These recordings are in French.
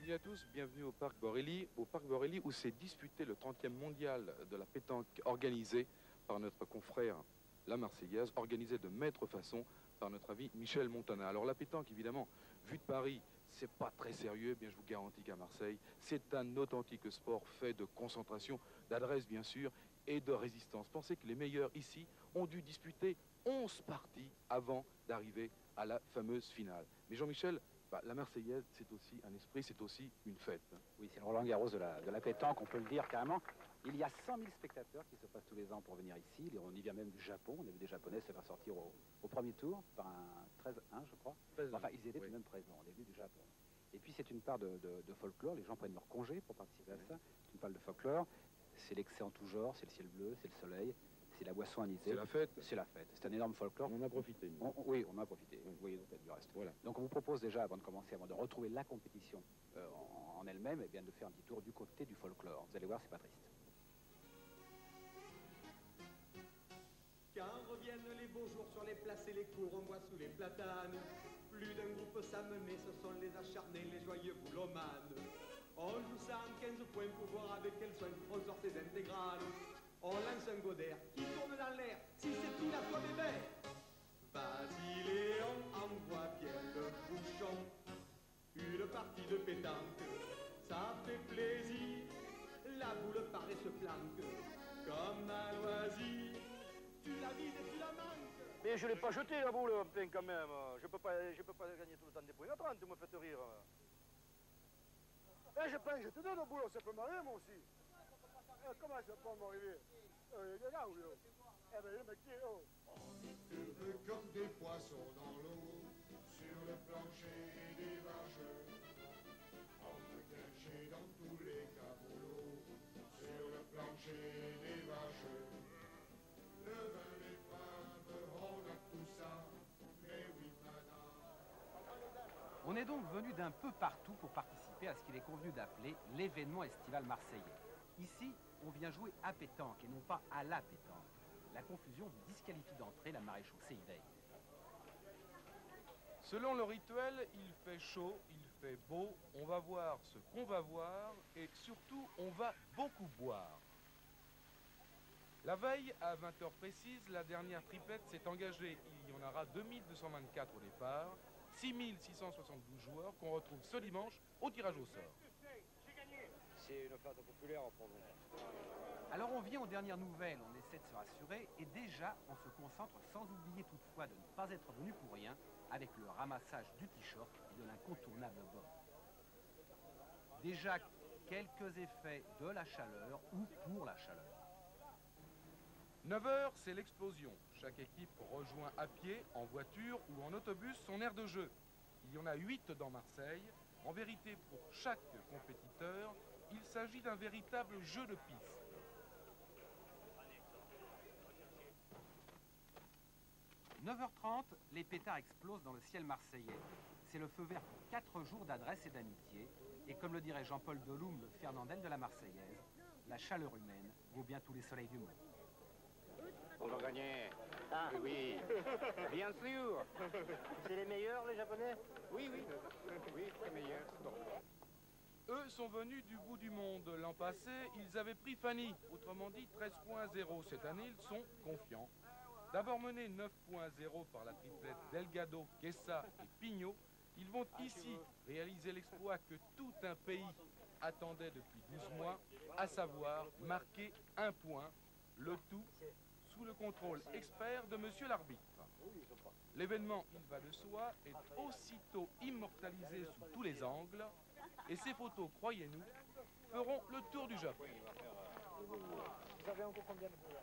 Bienvenue à tous, bienvenue au Parc Borelli. Au Parc Borelli où s'est disputé le 30e mondial de la pétanque organisé par notre confrère La Marseillaise, organisé de maître façon par notre ami Michel Montana. Alors la pétanque, évidemment, vue de Paris, c'est pas très sérieux, bien je vous garantis qu'à Marseille, c'est un authentique sport fait de concentration, d'adresse bien sûr, et de résistance. Pensez que les meilleurs ici ont dû disputer 11 parties avant d'arriver à la fameuse finale. Mais Jean-Michel, la Marseillaise, c'est aussi un esprit, c'est aussi une fête. Oui, c'est le Roland Garros de la pétanque, on peut le dire carrément. Il y a 100 000 spectateurs qui se passent tous les ans pour venir ici. On y vient même du Japon. On a vu des Japonais se faire sortir au premier tour par un 13-1, je crois. Enfin, ils étaient tout de même présents. On est venu du Japon. Et puis, c'est une part de folklore. Les gens prennent leur congé pour participer à ça. C'est une part de folklore. C'est l'excès en tout genre. C'est le ciel bleu, c'est le soleil. C'est la boisson anisée. C'est la fête. C'est la fête. C'est un énorme folklore. On en a profité. Oui, on en a profité. Vous voyez peut-être du reste. Voilà. Donc on vous propose déjà, avant de commencer, avant de retrouver la compétition en elle-même, eh bien de faire un petit tour du côté du folklore. Vous allez voir, c'est pas triste. Quand reviennent les beaux jours sur les places et les cours, on voit sous les platanes plus d'un groupe s'amener, ce sont les acharnés, les joyeux boulomanes. On joue ça en 15 points pour voir avec quel soin on sort ses intégrales. On lance un godaire qui tourne dans l'air, si c'est pile à toi bébé. Vas-y Léon, envoie bien le bouchon. Une partie de pétanque, ça fait plaisir. La boule paraît se planque, comme un loisir. Tu la vides et tu la manques. Mais je l'ai pas jeté la boule, enfin, quand même. Je peux pas gagner tout le temps des points à 30, vous me faites rire. Eh, je pense, je te donne la boule, ça peut m'arriver moi aussi. Comment ça peut m'arriver? Il est là où eh ben, le mec qui est haut. On est heureux comme des poissons dans l'eau, sur le plancher des vacheux. On peut cacher dans tous les caboulots, sur le plancher des vacheux. Le vin, les femmes, on a tout ça, mais oui madame. On est donc venu d'un peu partout pour participer à ce qu'il est convenu d'appeler l'événement estival marseillais. Ici, on vient jouer à pétanque et non pas à la pétanque. La confusion vous disqualifie d'entrée, la maréchaussée y veille. Selon le rituel, il fait chaud, il fait beau, on va voir ce qu'on va voir et surtout, on va beaucoup boire. La veille, à 20h précise, la dernière triplette s'est engagée. Il y en aura 2224 au départ, 6672 joueurs qu'on retrouve ce dimanche au tirage au sort. C'est une fête populaire pour nous. Alors on vient aux dernières nouvelles, on essaie de se rassurer et déjà on se concentre sans oublier toutefois de ne pas être venu pour rien avec le ramassage du t-shirt et de l'incontournable bob. Déjà quelques effets de la chaleur ou pour la chaleur. 9h, c'est l'explosion. Chaque équipe rejoint à pied, en voiture ou en autobus son aire de jeu. Il y en a 8 dans Marseille. En vérité, pour chaque compétiteur, il s'agit d'un véritable jeu de piste. « 9h30, les pétards explosent dans le ciel marseillais. C'est le feu vert pour 4 jours d'adresse et d'amitié. Et comme le dirait Jean-Paul Deloum, le Fernandel de la Marseillaise, la chaleur humaine vaut bien tous les soleils du monde. On va gagner. Ah oui, bien sûr. C'est les meilleurs, les Japonais? Oui, oui. Oui, les meilleurs. Eux sont venus du bout du monde. L'an passé, ils avaient pris Fanny, autrement dit 13.0. Cette année, ils sont confiants. D'abord menés 9.0 par la triplette Delgado, Quessa et Pignot, ils vont ici réaliser l'exploit que tout un pays attendait depuis 12 mois, à savoir marquer un point, le tout sous le contrôle expert de monsieur l'arbitre. L'événement, il va de soi, est aussitôt immortalisé sous tous les angles et ces photos, croyez-nous, feront le tour du Japon. Vous avez encore combien de boules?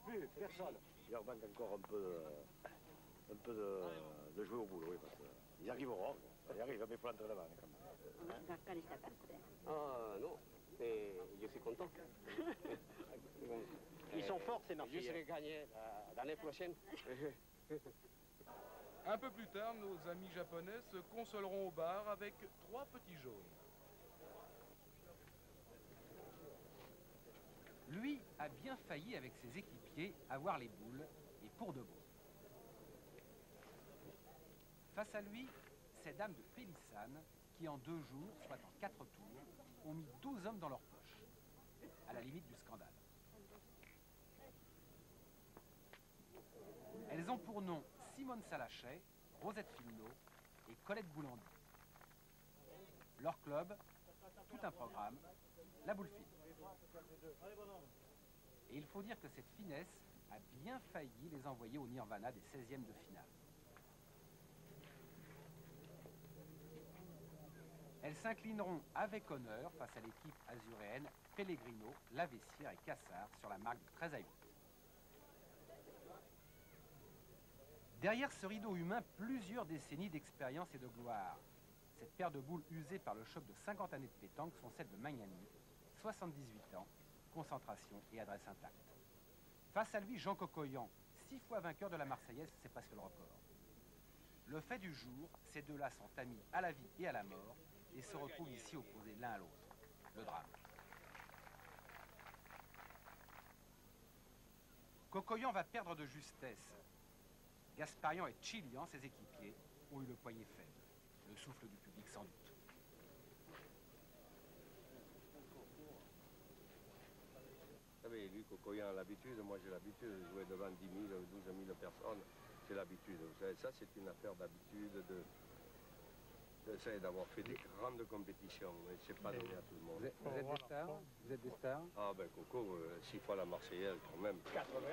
Plus, personne. Il leur manque encore un peu de jouer au boulot, oui, parce qu'ils arriveront. Ils arrivent, mais il faut entrer là-bas quand même. Ah non, mais je suis content. Ils sont forts, ces Marseillais. Je serai gagné l'année prochaine. Un peu plus tard, nos amis japonais se consoleront au bar avec 3 petits jaunes. Lui a bien failli avec ses équipiers avoir les boules et pour de bon. Face à lui, c'est Dame de Pélissane qui en 2 jours, soit en 4 tours, ont mis 12 hommes dans leur poche, à la limite du scandale. Elles ont pour nom Simone Salachet, Rosette Filneau et Colette Boulandy. Leur club, tout un programme, la boule fine. Et il faut dire que cette finesse a bien failli les envoyer au nirvana des 16e de finale. Elles s'inclineront avec honneur face à l'équipe azuréenne Pellegrino, Lavessière et Cassard sur la marque de 13 à 8. Derrière ce rideau humain, plusieurs décennies d'expérience et de gloire. Cette paire de boules usées par le choc de 50 années de pétanque sont celles de Magnani, 78 ans, concentration et adresse intacte. Face à lui, Jean Cocoyan, 6 fois vainqueur de la Marseillaise, c'est presque le record. Le fait du jour, ces deux-là sont amis à la vie et à la mort et se retrouvent ici opposés l'un à l'autre. Le drame. Cocoyan va perdre de justesse. Gasparian et Chilian, ses équipiers, ont eu le poignet faible. Le souffle du public sans doute. Vous savez, lui, Cocoyan a l'habitude, moi j'ai l'habitude de jouer devant 10 000, 12 000 personnes. C'est l'habitude. Vous savez, ça c'est une affaire d'habitude, d'avoir fait des grandes compétitions, mais c'est pas donné à tout le monde. Vous êtes des stars? Vous êtes des stars? Ah ben Coco, 6 fois la Marseillaise quand même. 80.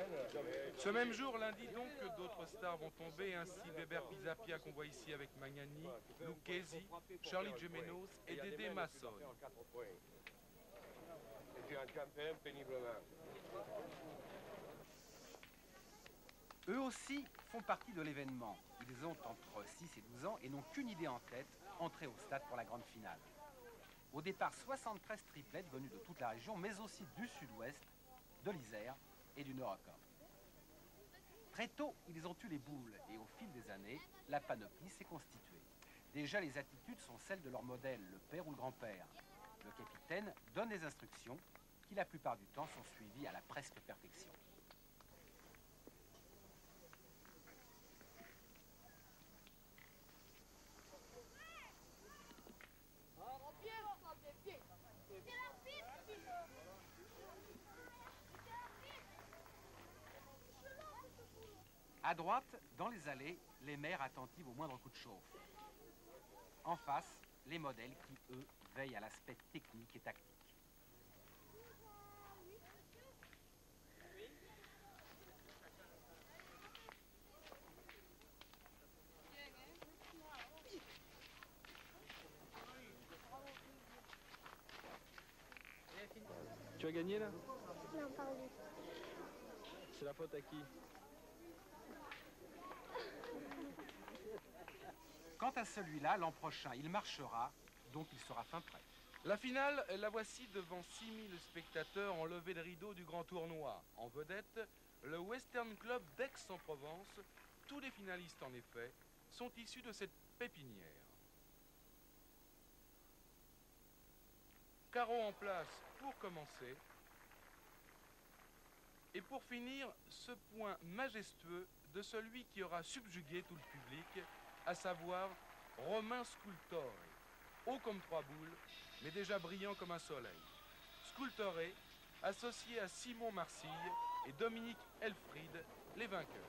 Ce même jour, lundi donc, d'autres stars vont tomber, ainsi Weber Pisapia qu'on voit ici avec Magnani, Lucchesi, Charlie Gemenos et Dédé Masson. Et puis un campin péniblement. Eux aussi font partie de l'événement. Ils ont entre 6 et 12 ans et n'ont qu'une idée en tête, entrer au stade pour la grande finale. Au départ, 73 triplettes venues de toute la région, mais aussi du sud-ouest, de l'Isère et du Nord-Acom. Très tôt, ils ont eu les boules et au fil des années, la panoplie s'est constituée. Déjà, les attitudes sont celles de leur modèle, le père ou le grand-père. Le capitaine donne des instructions qui, la plupart du temps, sont suivies à la presque perfection. À droite, dans les allées, les mères attentives au moindre coup de chauffe. En face, les modèles qui, eux, veillent à l'aspect technique et tactique. Tu as gagné là? Non, pas lui. C'est la faute à qui? Quant à celui-là, l'an prochain, il marchera, donc il sera fin prêt. La finale, la voici devant 6000 spectateurs en levée de rideau du grand tournoi. En vedette, le Western Club d'Aix-en-Provence. Tous les finalistes, en effet, sont issus de cette pépinière. Carreau en place pour commencer. Et pour finir, ce point majestueux de celui qui aura subjugué tout le public, à savoir Romain Scultore, haut comme 3 boules, mais déjà brillant comme un soleil. Scultore, associé à Simon Marcille et Dominique Elfried, les vainqueurs.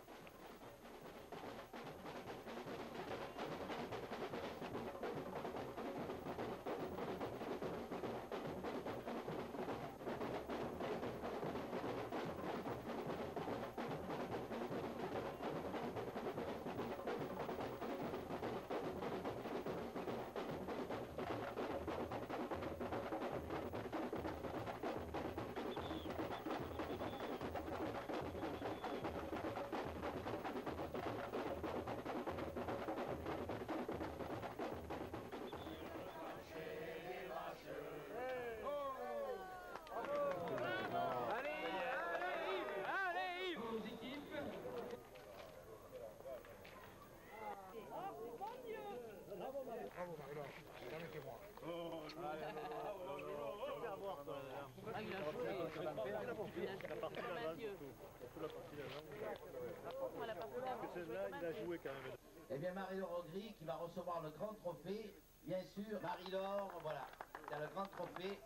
Eh bien, Mario Rogri qui va recevoir le grand trophée Bien sûr, Marie-Laure, voilà, c'est le grand trophée.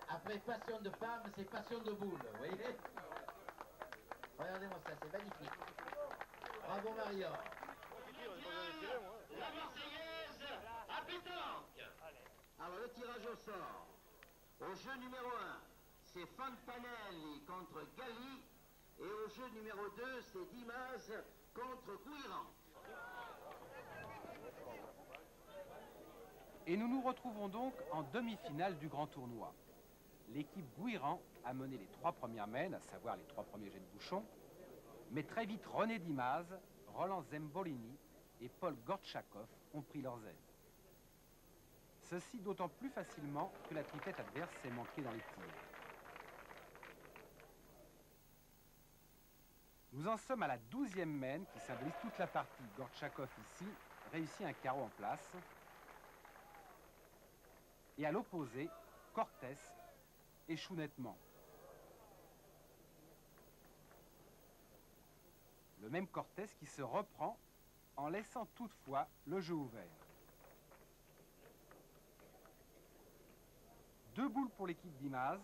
Après passion de femme, c'est passion de boule, vous voyez? Regardez-moi ça, c'est magnifique. Bravo Marie-Laure. La Marseillaise à pétanque. Alors le tirage au sort. Au jeu numéro 1, c'est Fontanelli contre Galli. Et au jeu numéro 2, c'est Dimas contre Guiran. Et nous nous retrouvons donc en demi-finale du grand tournoi. L'équipe Guiran a mené les 3 premières mènes, à savoir les 3 premiers jets de bouchon, mais très vite René Dimaz, Roland Zembolini et Paul Gortchakov ont pris leurs aises. Ceci d'autant plus facilement que la triplette adverse s'est manquée dans les tirs. Nous en sommes à la 12e mène qui symbolise toute la partie. Gortchakov ici réussit un carreau en place. Et à l'opposé, Cortés échoue nettement. Le même Cortés qui se reprend en laissant toutefois le jeu ouvert. 2 boules pour l'équipe Dimaz.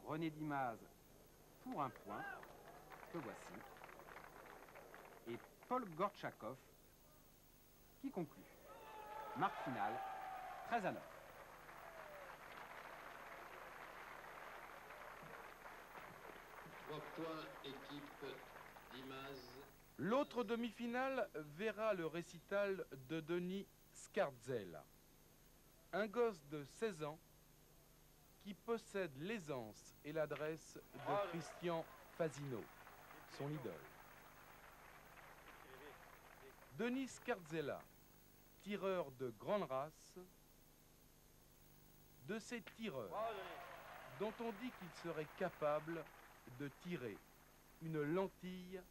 René Dimaz pour un point, que voici. Et Paul Gortchakov qui conclut. Marque finale, 13-9. Équipe Dimaz. L'autre demi-finale verra le récital de Denis Scarzella, un gosse de 16 ans qui possède l'aisance et l'adresse de Christian Fasino, son idole. Denis Scarzella, tireur de grande race, de ces tireurs dont on dit qu'il serait capable de tirer une lentille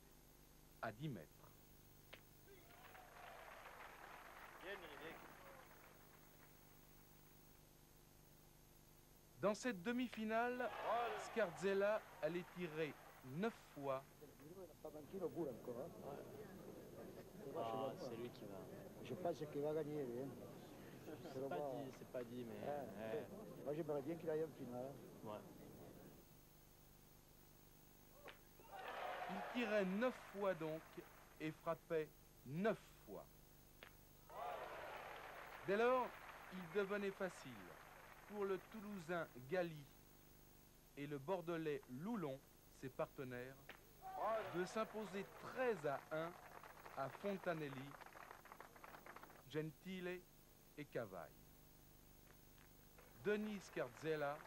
à 10 mètres. Dans cette demi-finale, Scarzella allait tirer 9 fois. Ah, c'est lui qui va. Je pense qu'il va gagner, lui. C'est pas dit, mais... Moi, j'aimerais bien qu'il aille en finale. Ouais. Il tirait 9 fois donc et frappait 9 fois. Dès lors, il devenait facile pour le Toulousain Galli et le Bordelais Loulon, ses partenaires, de s'imposer 13-1 à Fontanelli, Gentile et Cavaille. Denis Scarzella,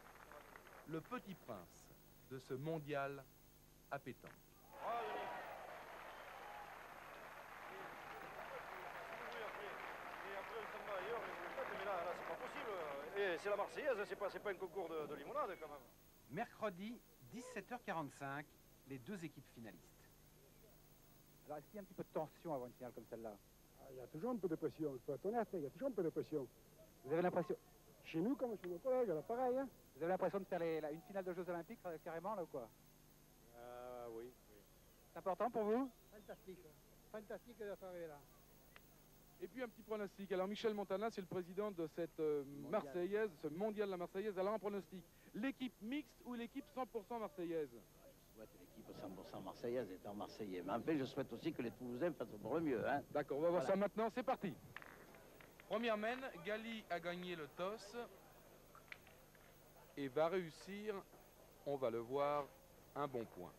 le petit prince de ce mondial à pétanque. C'est la Marseillaise, c'est pas un concours de limonade quand même. Mercredi, 17h45, les 2 équipes finalistes. Alors, est-ce qu'il y a un petit peu de tension avant une finale comme celle-là? Il y a toujours un peu de pression, il faut être honnête, il y a toujours un peu de pression. Vous avez l'impression... Chez nous, comme chez nos collègues, là, pareil. Hein. Vous avez l'impression de faire une finale de Jeux Olympiques carrément, là, ou quoi? Oui. C'est important pour vous? Fantastique. Fantastique de faire là. Et puis un petit pronostic. Alors Michel Montana, c'est le président de cette Marseillaise, ce mondial de la Marseillaise. Alors un pronostic. L'équipe mixte ou l'équipe 100% marseillaise? Je souhaite l'équipe 100% marseillaise étant marseillais. Mais en fait, je souhaite aussi que les Toulousains fassent pour le mieux. Hein. D'accord, on va voir ça maintenant. C'est parti. Première mène, Galli a gagné le toss et va réussir, on va le voir, un bon point.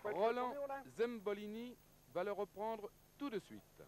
Roland Zembolini va le reprendre tout de suite.